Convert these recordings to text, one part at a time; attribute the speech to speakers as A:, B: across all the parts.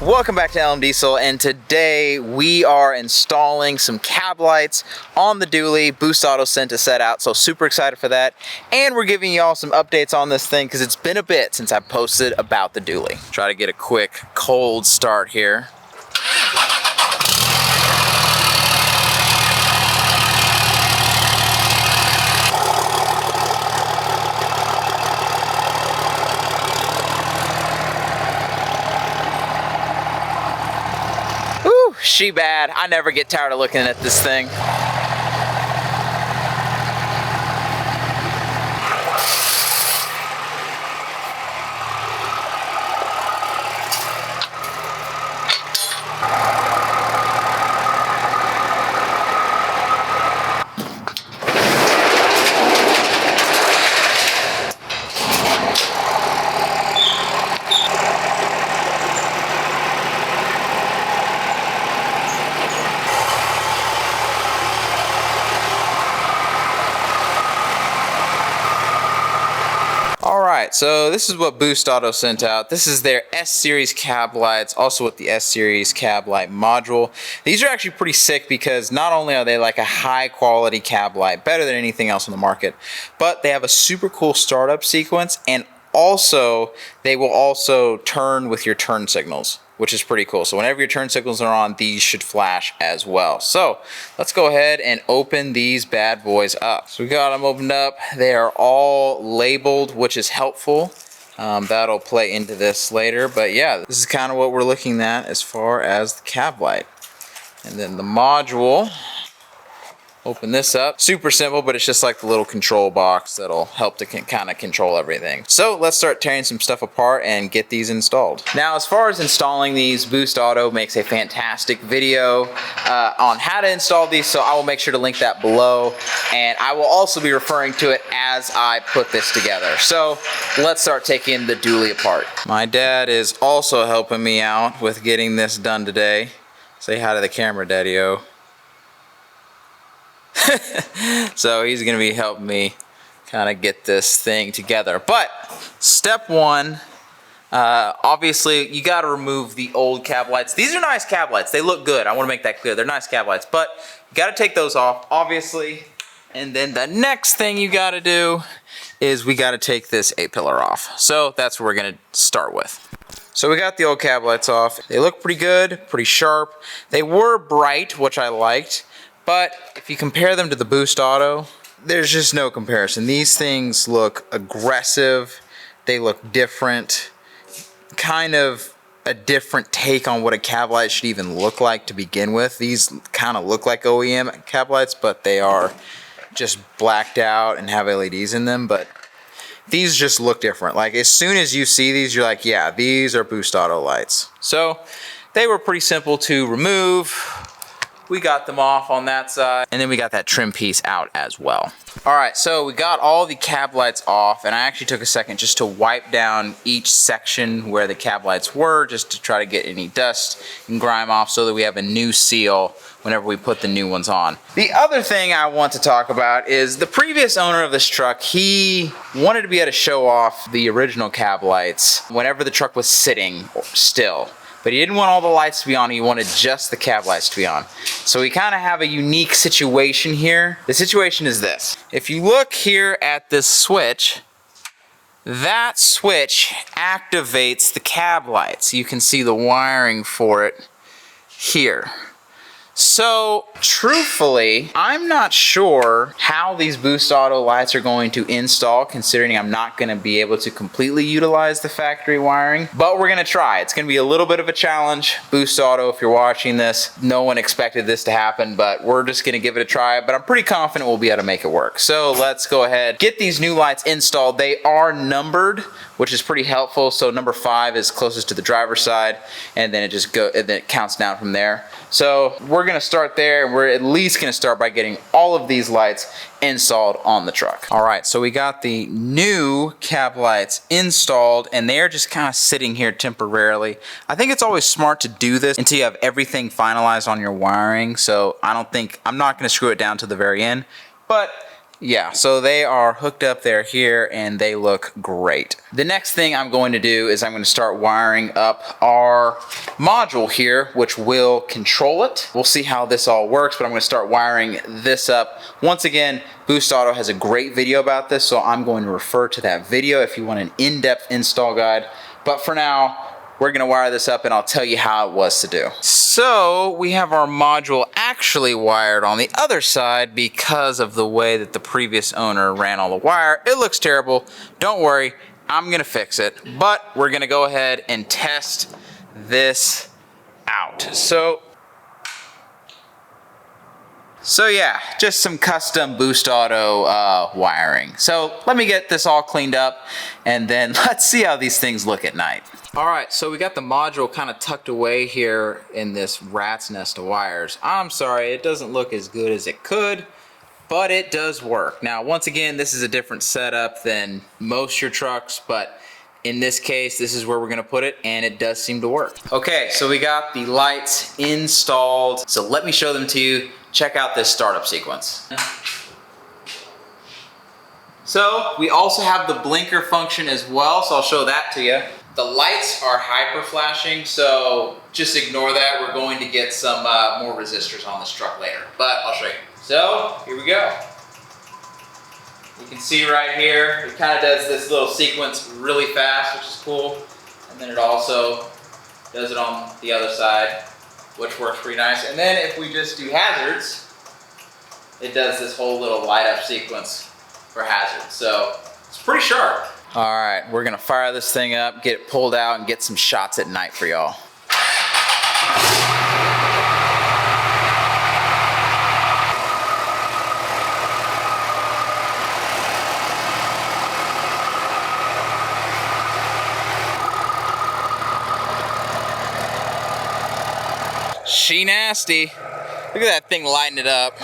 A: Welcome back to LMDiesel, and today we are installing some cab lights on the Dually. boostauto sent a set out, so super excited for that. And we're giving y'all some updates on this thing because it's been a bit since I posted about the Dually. Try to get a quick cold start here. She bad. I never get tired of looking at this thing. Alright, so this is what boostauto sent out. This is their S-Series cab lights, also with the S-Series cab light module. These are actually pretty sick because not only are they like a high quality cab light, better than anything else on the market, but they have a super cool startup sequence, and also they will also turn with your turn signals, which is pretty cool. So whenever your turn signals are on, these should flash as well. So let's go ahead and open these bad boys up. So we got them opened up. They are all labeled, which is helpful. That'll play into this later. But yeah, this is kind of what we're looking at as far as the cab light. And then the module. Open this up. Super simple, but it's just like the little control box that'll help to kind of control everything. So let's start tearing some stuff apart and get these installed. Now, as far as installing these, boostauto makes a fantastic video on how to install these, so I will make sure to link that below, and I will also be referring to it as I put this together. So let's start taking the Dually apart. My dad is also helping me out with getting this done today. Say hi to the camera, Daddy-o. So he's gonna be helping me kind of get this thing together. But step one, obviously you got to remove the old cab lights. These are nice cab lights. They look good. I want to make that clear. They're nice cab lights, but you got to take those off, obviously. And then the next thing you got to do is we got to take this A-pillar off. So that's what we're gonna start with. So we got the old cab lights off. They look pretty good, pretty sharp. They were bright, which I liked. But if you compare them to the boostauto, there's just no comparison. These things look aggressive. They look different. Kind of a different take on what a cab light should even look like to begin with. These kind of look like OEM cab lights, but they are just blacked out and have LEDs in them. But these just look different. Like as soon as you see these, you're like, yeah, these are boostauto lights. So they were pretty simple to remove. We got them off on that side, and then we got that trim piece out as well. All right, so we got all the cab lights off, and I actually took a second just to wipe down each section where the cab lights were, just to try to get any dust and grime off so that we have a new seal whenever we put the new ones on. The other thing I want to talk about is the previous owner of this truck, he wanted to be able to show off the original cab lights whenever the truck was sitting still. But he didn't want all the lights to be on, he wanted just the cab lights to be on. So we kind of have a unique situation here. The situation is this. If you look here at this switch, that switch activates the cab lights. You can see the wiring for it here. So, truthfully, I'm not sure how these boostauto lights are going to install, considering I'm not going to be able to completely utilize the factory wiring, but we're going to try. It's going to be a little bit of a challenge. boostauto, if you're watching this, no one expected this to happen, but we're just going to give it a try, but I'm pretty confident we'll be able to make it work. So let's go ahead, get these new lights installed. They are numbered, which is pretty helpful. So number 5 is closest to the driver's side, and then it counts down from there. So we're gonna start there, and we're at least gonna start by getting all of these lights installed on the truck. All right, so we got the new cab lights installed, and they're just kind of sitting here temporarily. I think it's always smart to do this until you have everything finalized on your wiring. So I'm not gonna screw it down to the very end, but Yeah, so they are hooked up there here and they look great. The next thing I'm going to do is I'm going to start wiring up our module here, which will control it. We'll see how this all works, but I'm going to start wiring this up. Once again, boostauto has a great video about this, so I'm going to refer to that video if you want an in-depth install guide. But for now, we're gonna wire this up and I'll tell you how it was to do. So we have our module actually wired on the other side because of the way that the previous owner ran all the wire. It looks terrible. Don't worry, I'm gonna fix it. But we're gonna go ahead and test this out. So yeah, just some custom boostauto wiring. So let me get this all cleaned up and then let's see how these things look at night. All right, so we got the module kind of tucked away here in this rat's nest of wires. I'm sorry, it doesn't look as good as it could, but it does work. Now, once again, this is a different setup than most your trucks, but in this case, this is where we're gonna put it, and it does seem to work. Okay, so we got the lights installed. So let me show them to you. Check out this startup sequence. So we also have the blinker function as well, so I'll show that to you. The lights are hyper flashing, so just ignore that. We're going to get some more resistors on this truck later, but I'll show you. So here we go. You can see right here, it kind of does this little sequence really fast, which is cool. And then it also does it on the other side, which works pretty nice. And then if we just do hazards, it does this whole little light up sequence for hazards. So it's pretty sharp. All right, we're gonna fire this thing up, get it pulled out, and get some shots at night for y'all. She nasty. Look at that thing lighting it up.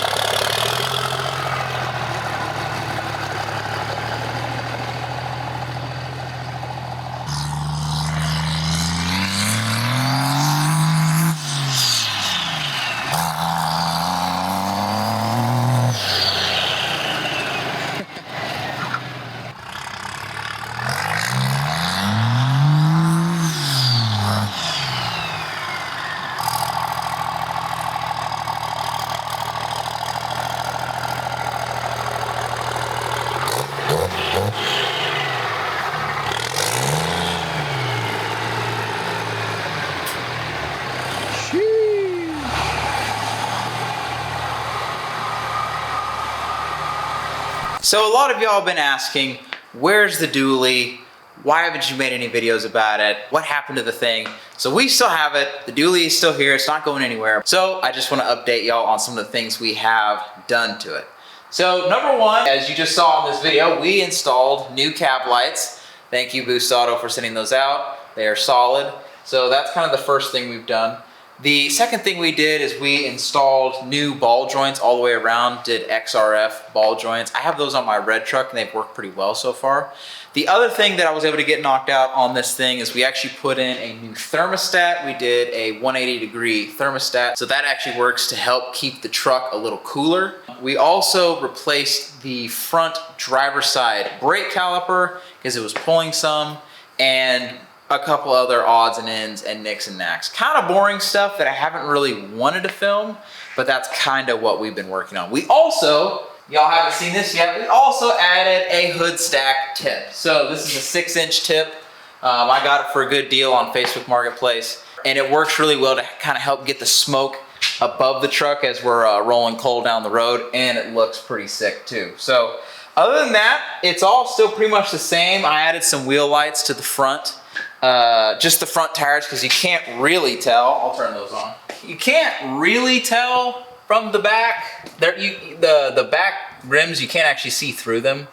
A: So a lot of y'all have been asking, where's the dually? Why haven't you made any videos about it? What happened to the thing? So we still have it. The dually is still here. It's not going anywhere. So I just want to update y'all on some of the things we have done to it. So number one, as you just saw in this video, we installed new cab lights. Thank you, boostauto, for sending those out. They are solid. So that's kind of the first thing we've done. The second thing we did is we installed new ball joints all the way around, did XRF ball joints. I have those on my red truck and they've worked pretty well so far. The other thing that I was able to get knocked out on this thing is we actually put in a new thermostat. We did a 180-degree thermostat. So that actually works to help keep the truck a little cooler. We also replaced the front driver's side brake caliper because it was pulling some, and a couple other odds and ends and nicks and knacks. Kind of boring stuff that I haven't really wanted to film, but that's kind of what we've been working on. We also, y'all haven't seen this yet, we also added a hood stack tip. So this is a 6-inch tip. I got it for a good deal on Facebook Marketplace, and it works really well to kind of help get the smoke above the truck as we're rolling coal down the road, and it looks pretty sick too. So other than that, it's all still pretty much the same. I added some wheel lights to the front. Just the front tires, because you can't really tell. I'll turn those on. You can't really tell from the back. The back rims, you can't actually see through them.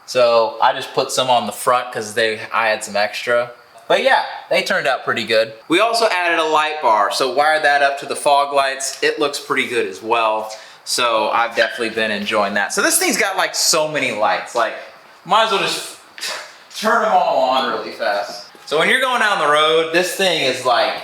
A: So I just put some on the front because I had some extra. But yeah, they turned out pretty good. We also added a light bar, so wired that up to the fog lights. It looks pretty good as well. So I've definitely been enjoying that. So this thing's got like so many lights. Like, might as well just turn them all on really fast. So when you're going down the road, this thing is like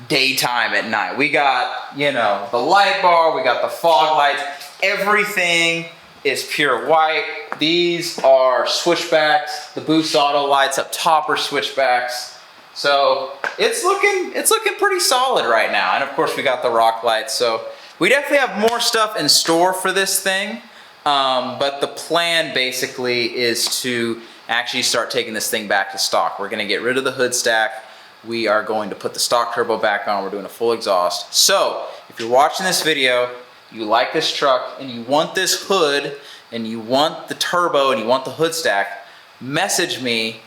A: daytime at night. We got, you know, the light bar, we got the fog lights, everything is pure white. These are switchbacks. The boostauto lights up top are switchbacks. So it's looking pretty solid right now. And of course we got the rock lights. So we definitely have more stuff in store for this thing. But the plan basically is to actually start taking this thing back to stock. We're gonna get rid of the hood stack. We are going to put the stock turbo back on. We're doing a full exhaust. So if you're watching this video, you like this truck and you want this hood and you want the turbo and you want the hood stack, message me,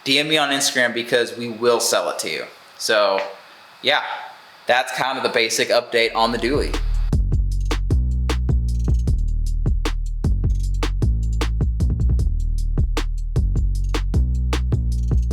A: DM me on Instagram, because we will sell it to you. So yeah, that's kind of the basic update on the Dually.